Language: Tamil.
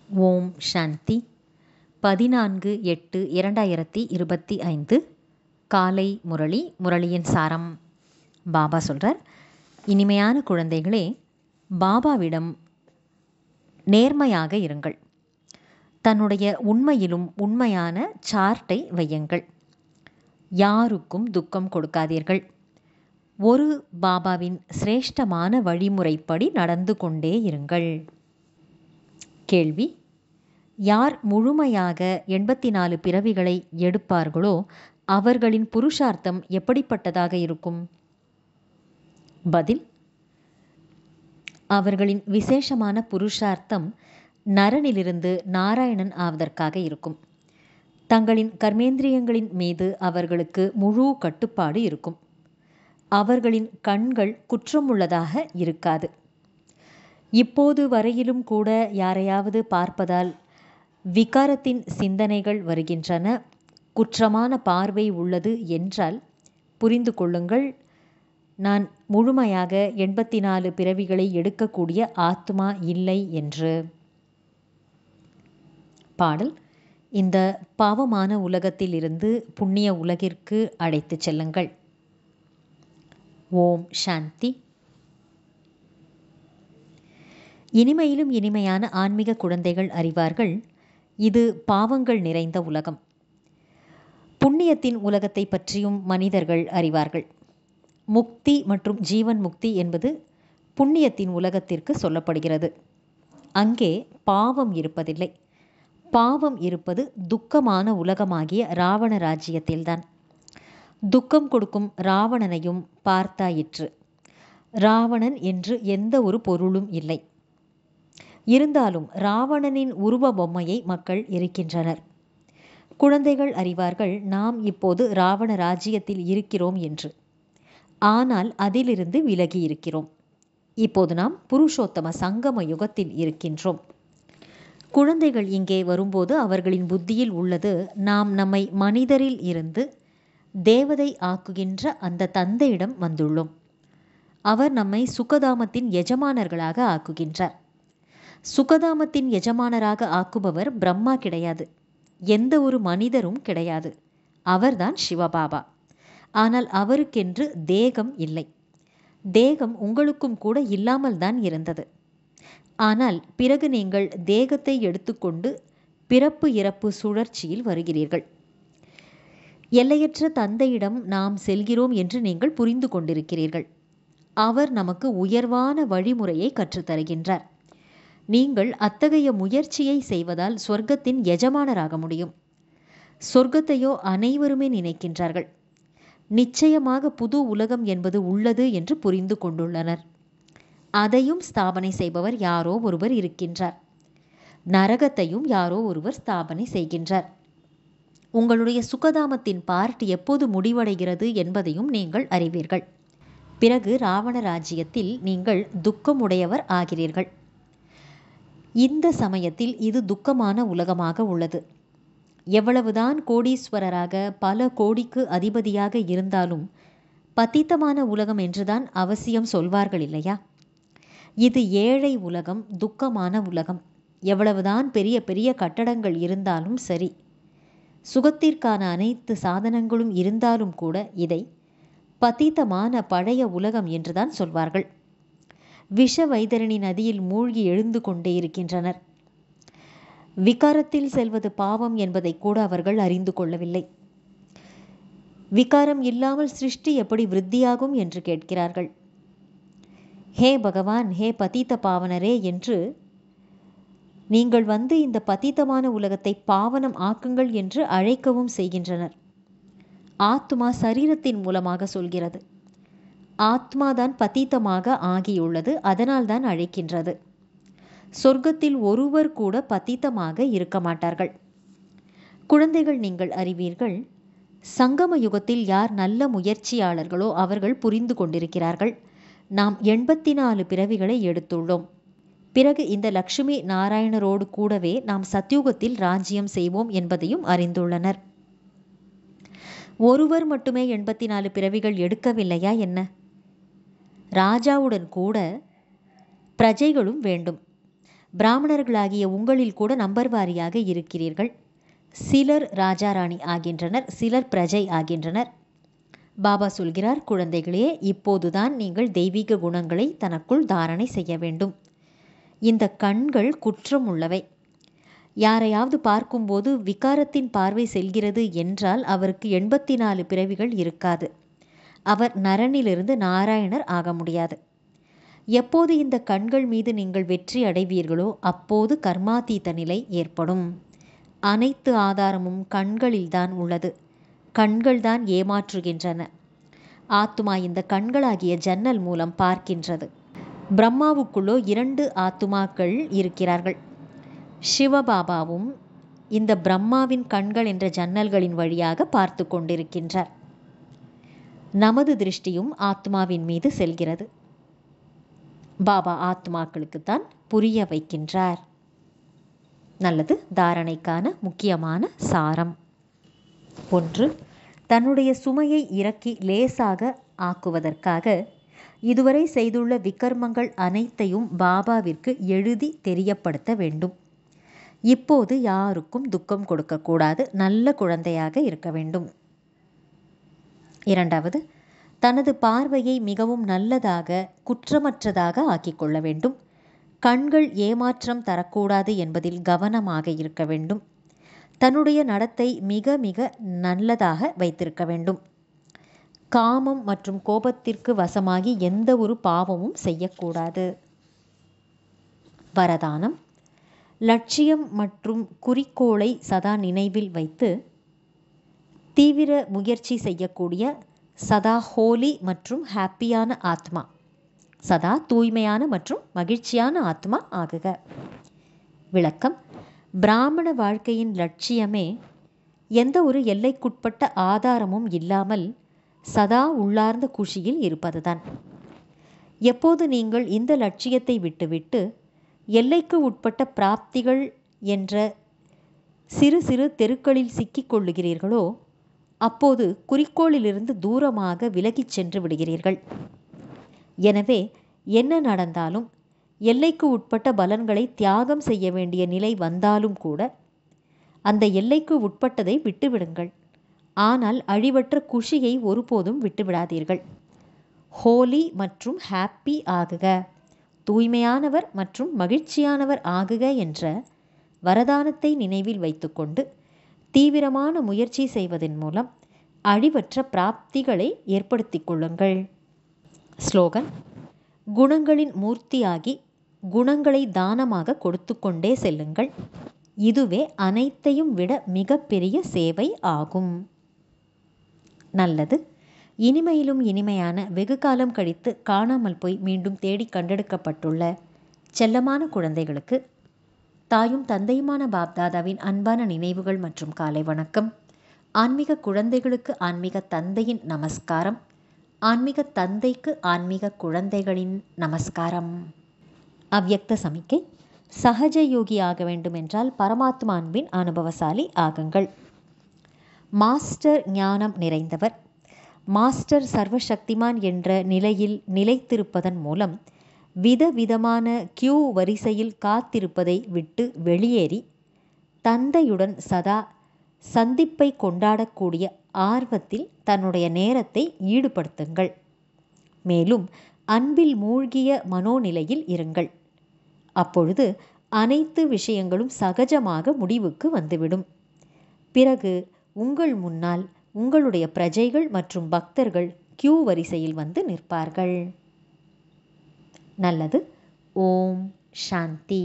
ஓம் சாந்தி. 14/8/2025 காலை முரளி. முரளியின் சாரம். பாபா சொல்கிறார், இனிமையான குழந்தைகளே, பாபாவிடம் நேர்மையாக இருங்கள். தன்னுடைய உண்மையிலும் உண்மையான சார்ட்டை வையுங்கள். யாருக்கும் துக்கம் கொடுக்காதீர்கள். ஒரு பாபாவின் சிரேஷ்டமான வழிமுறைப்படி நடந்து கொண்டே இருங்கள். கேள்வி: யார் முழுமையாக 84 பிறவிகளை எடுப்பார்களோ அவர்களின் புருஷார்த்தம் எப்படிப்பட்டதாக இருக்கும்? பதில்: அவர்களின் விசேஷமான புருஷார்த்தம் நரனிலிருந்து நாராயணன் ஆவதற்காக இருக்கும். தங்களின் கர்மேந்திரியங்களின் மீது அவர்களுக்கு முழு கட்டுப்பாடு இருக்கும். அவர்களின் கண்கள் குற்றமுள்ளதாக இருக்காது. இப்போது வரையிலும் கூட யாரையாவது பார்ப்பதால் விகாரத்தின் சிந்தனைகள் வருகின்றன, குற்றமான பார்வை உள்ளது என்றால் புரிந்து கொள்ளுங்கள், நான் முழுமையாக 84 பிறவிகளை எடுக்கக்கூடிய ஆத்மா இல்லை என்று. பாடல்: இந்த பாவமான உலகத்தில் இருந்து புண்ணிய உலகிற்கு அழைத்து செல்லுங்கள். ஓம் சாந்தி. இனிமையிலும் இனிமையான ஆன்மீக குழந்தைகள் அறிவார்கள், இது பாவங்கள் நிறைந்த உலகம். புண்ணியத்தின் உலகத்தை பற்றியும் மனிதர்கள் அறிவார்கள். முக்தி மற்றும் ஜீவன் முக்தி என்பது புண்ணியத்தின் உலகத்திற்கு சொல்லப்படுகிறது. அங்கே பாவம் இருப்பதில்லை. பாவம் இருப்பது துக்கமான உலகமாகிய ராவண ராஜ்யத்தில்தான். துக்கம் கொடுக்கும் ராவணனையும் பார்த்தாயிற்று. ராவணன் என்று எந்த ஒரு பொருளும் இல்லை. இருந்தாலும் ராவணனின் உருவ பொம்மையை மக்கள் எரிக்கின்றனர். குழந்தைகள் அறிவார்கள், நாம் இப்போது ராவண ராஜ்யத்தில் இருக்கிறோம் என்று. ஆனால் அதிலிருந்து விலகி இருக்கிறோம். இப்போது நாம் புருஷோத்தம சங்கம யுகத்தில் இருக்கின்றோம். குழந்தைகள் இங்கே வரும்போது அவர்களின் புத்தியில் உள்ளது, நாம் நம்மை மனிதரில் இருந்து தேவதை ஆக்குகின்ற அந்த தந்தையிடம் வந்துள்ளோம். அவர் நம்மை சுகதாமத்தின் எஜமானர்களாக ஆக்குகின்றார். சுகதாமத்தின் எஜமானராக ஆக்குபவர் பிரம்மா கிடையாது, எந்த ஒரு மனிதரும் கிடையாது. அவர்தான் சிவபாபா. ஆனால் அவருக்கென்று தேகம் இல்லை. தேகம் உங்களுக்கும் கூட இல்லாமல் தான் இருந்தது. ஆனால் பிறகு நீங்கள் தேகத்தை எடுத்துக்கொண்டு பிறப்பு இறப்பு சுழற்சியில் வருகிறீர்கள். எல்லையற்ற தந்தையிடம் நாம் செல்கிறோம் என்று நீங்கள் புரிந்து கொண்டிருக்கிறீர்கள். அவர் நமக்கு உயர்வான வழிமுறையை கற்றுத்தருகின்றார். நீங்கள் அத்தகைய முயற்சியை செய்வதால் சொர்க்கத்தின் எஜமானராக முடியும். சொர்க்கத்தையோ அனைவருமே நினைக்கின்றார்கள். நிச்சயமாக புது உலகம் என்பது உள்ளது என்று புரிந்து கொண்டுள்ளனர். அதையும் ஸ்தாபனை செய்பவர் யாரோ ஒருவர் இருக்கின்றார். நரகத்தையும் யாரோ ஒருவர் ஸ்தாபனை செய்கின்றார். உங்களுடைய சுகதாமத்தின் பார்ட் எப்போது முடிவடைகிறது என்பதையும் நீங்கள் அறிவீர்கள். பிறகு ராவண ராஜ்யத்தில் நீங்கள் துக்கமுடையவர் ஆகிறீர்கள். இந்த சமயத்தில் இது துக்கமான உலகமாக உள்ளது. எவ்வளவுதான் கோடீஸ்வரராக பல கோடிக்கு அதிபதியாக இருந்தாலும் பத்தித்தமான உலகம் என்றுதான் அவசியம் சொல்வார்கள் இல்லையா? இது ஏழை உலகம், துக்கமான உலகம். எவ்வளவுதான் பெரிய பெரிய கட்டடங்கள் இருந்தாலும் சரி, சுகத்திற்கான அனைத்து சாதனங்களும் இருந்தாலும் கூட இதை பத்தித்தமான பழைய உலகம் என்றுதான் சொல்வார்கள். விஷ வைதரணி நதியில் மூழ்கி எழுந்து கொண்டே இருக்கின்றனர். விகாரத்தில் செல்வது பாவம் என்பதை கூட அவர்கள் அறிந்து கொள்ளவில்லை. விகாரம் இல்லாமல் சிருஷ்டி எப்படி விருத்தியாகும் என்று கேட்கிறார்கள். ஹே பகவான், ஹே பதீத பாவனரே என்று நீங்கள் வந்து இந்த பதீதமான உலகத்தை பாவனம் ஆக்குங்கள் என்று அழைக்கவும் செய்கின்றனர். ஆத்மா சரீரத்தின் மூலமாக சொல்கிறது. ஆத்மாதான் பதீதமாக ஆகியுள்ளது, அதனால்தான் அழைக்கின்றது. சொர்க்கத்தில் ஒருவர் கூட பதீதமாக இருக்க மாட்டார்கள். குழந்தைகள், நீங்கள் அறிவீர்கள், சங்கம யுகத்தில் யார் நல்ல முயற்சியாளர்களோ அவர்கள் புரிந்து கொண்டிருக்கிறார்கள், நாம் 84 பிறவிகளை எடுத்துள்ளோம். பிறகு இந்த லக்ஷ்மி நாராயணரோடு கூடவே நாம் சத்யுகத்தில் ராஜ்யம் செய்வோம் என்பதையும் அறிந்துள்ளனர். ஒருவர் மட்டுமே 84 பிறவிகள் எடுக்கவில்லையா என்ன? ராஜாவுடன் கூட பிரஜைகளும் வேண்டும். பிராமணர்களாகிய உங்களில் கூட நம்பர் வாரியாக இருக்கிறீர்கள். சிலர் ராஜாராணி ஆகின்றனர், சிலர் பிரஜை ஆகின்றனர். பாபா சொல்கிறார், குழந்தைகளே, இப்போதுதான் நீங்கள் தெய்வீக குணங்களை தனக்குள் தாரணை செய்ய வேண்டும். இந்த கண்கள் குற்றம் உள்ளவை. யாரையாவது பார்க்கும்போது விகாரத்தின் பார்வை செல்கிறது என்றால் அவருக்கு 84 பிறவிகள் இருக்காது. அவர் நரனிலிருந்து நாராயணர் ஆக முடியாது. எப்போது இந்த கண்கள் மீது நீங்கள் வெற்றி அடைவீர்களோ அப்போது கர்மாதீத நிலை ஏற்படும். அனைத்து ஆதாரமும் கண்களில்தான் உள்ளது. கண்கள்தான் ஏமாற்றுகின்றன. ஆத்துமா இந்த கண்களாகிய ஜன்னல் மூலம் பார்க்கின்றது. பிரம்மாவுக்குள்ளோ 2 ஆத்துமாக்கள் இருக்கிறார்கள். சிவபாபாவும் இந்த பிரம்மாவின் கண்கள் என்ற ஜன்னல்களின் வழியாக பார்த்து கொண்டிருக்கின்றார். நமது திருஷ்டியும் ஆத்மாவின் மீது செல்கிறது. பாபா ஆத்மாக்களுக்குத்தான் புரிய வைக்கின்றார். நல்லது. தாரணைக்கான முக்கியமான சாரம்: 1. தன்னுடைய சுமையை இறக்கி லேசாக ஆக்குவதற்காக இதுவரை செய்துள்ள விகர்மங்கள் அனைத்தையும் பாபாவிற்கு எழுதி தெரியப்படுத்த வேண்டும். இப்போது யாருக்கும் துக்கம் கொடுக்கக்கூடாது. நல்ல குழந்தையாக இருக்க வேண்டும். 2. தனது பார்வையை மிகவும் நல்லதாக, குற்றமற்றதாக ஆக்கிக்கொள்ள வேண்டும். கண்கள் ஏமாற்றம் தரக்கூடாது என்பதில் கவனமாக இருக்க வேண்டும். தன்னுடைய நடத்தை மிக மிக நல்லதாக வைத்திருக்க வேண்டும். காமம் மற்றும் கோபத்திற்கு வசமாகி எந்த ஒரு பாவமும் செய்யக்கூடாது. வரதானம்: லட்சியம் மற்றும் குறிக்கோளை சதா நினைவில் வைத்து தீவிர முயற்சி செய்யக்கூடிய சதா ஹோலி மற்றும் ஹாப்பியான ஆத்மா, சதா தூய்மையான மற்றும் மகிழ்ச்சியான ஆத்மா ஆகுக. விளக்கம்: பிராமண வாழ்க்கையின் லட்சியமே எந்த ஒரு எல்லைக்குட்பட்ட ஆதாரமும் இல்லாமல் சதா உள்ளார்ந்த குஷியில் இருப்பதுதான். எப்போது நீங்கள் இந்த லட்சியத்தை விட்டுவிட்டு எல்லைக்கு உட்பட்ட பிராப்திகள் என்ற சிறு சிறு தெருக்களில் சிக்கிக் கொள்ளுகிறீர்களோ அப்போது குறிக்கோளிலிருந்து தூரமாக விலகிச் சென்று விடுகிறீர்கள். எனவே என்ன நடந்தாலும், எல்லைக்கு உட்பட்ட பலன்களை தியாகம் செய்ய வேண்டிய நிலை வந்தாலும் கூட அந்த எல்லைக்கு உட்பட்டதை விட்டுவிடுங்கள். ஆனால் அழிவற்ற குஷியை ஒருபோதும் விட்டுவிடாதீர்கள். ஹோலி மற்றும் ஹாப்பி ஆகுக, தூய்மையானவர் மற்றும் மகிழ்ச்சியானவர் ஆகுக என்ற வரதானத்தை நினைவில் வைத்துக்கொண்டு தீவிரமான முயற்சி செய்வதன் மூலம் அழிவற்ற பிராப்திகளை ஏற்படுத்திக் கொள்ளுங்கள். ஸ்லோகன்: குணங்களின் மூர்த்தியாகி குணங்களை தானமாக கொடுத்து கொண்டே செல்லுங்கள். இதுவே அனைத்தையும் விட மிகப்பெரிய சேவை ஆகும். நல்லது. இனிமையிலும் இனிமையான, வெகு காலம் கழித்து காணாமல் போய் மீண்டும் தேடி கண்டெடுக்கப்பட்டுள்ள செல்லமான குழந்தைகளுக்கு தாயும் தந்தையுமான பாப்தாதாவின் அன்பான நினைவுகள் மற்றும் காலை வணக்கம். ஆன்மீக குழந்தைகளுக்கு ஆன்மீக தந்தையின் நமஸ்காரம். ஆன்மீக தந்தைக்கு ஆன்மீக குழந்தைகளின் நமஸ்காரம். அவ்யக்த சமிக்கை: சகஜ யோகி ஆக வேண்டும் என்றால் பரமாத்மா அன்பின் அனுபவசாலி ஆகுங்கள். மாஸ்டர் ஞானம் நிறைந்தவர். மாஸ்டர் சர்வசக்திமான் என்ற நிலையில் நிலைத்திருப்பதன் மூலம் விதவிதமான கியூ வரிசையில் காத்திருப்பதை விட்டு வெளியேறி தந்தையுடன் சதா சந்திப்பை கொண்டாடக்கூடிய ஆர்வத்தில் தன்னுடைய நேரத்தை ஈடுபடுத்துங்கள். மேலும் அன்பில் மூழ்கிய மனோநிலையில் இருங்கள். அப்பொழுது அனைத்து விஷயங்களும் சகஜமாக முடிவுக்கு வந்துவிடும். பிறகு உங்கள் முன்னால் உங்களுடைய பிரஜைகள் மற்றும் பக்தர்கள் கியூ வரிசையில் வந்து நிற்பார்கள். நல்லது. ஓம் சாந்தி.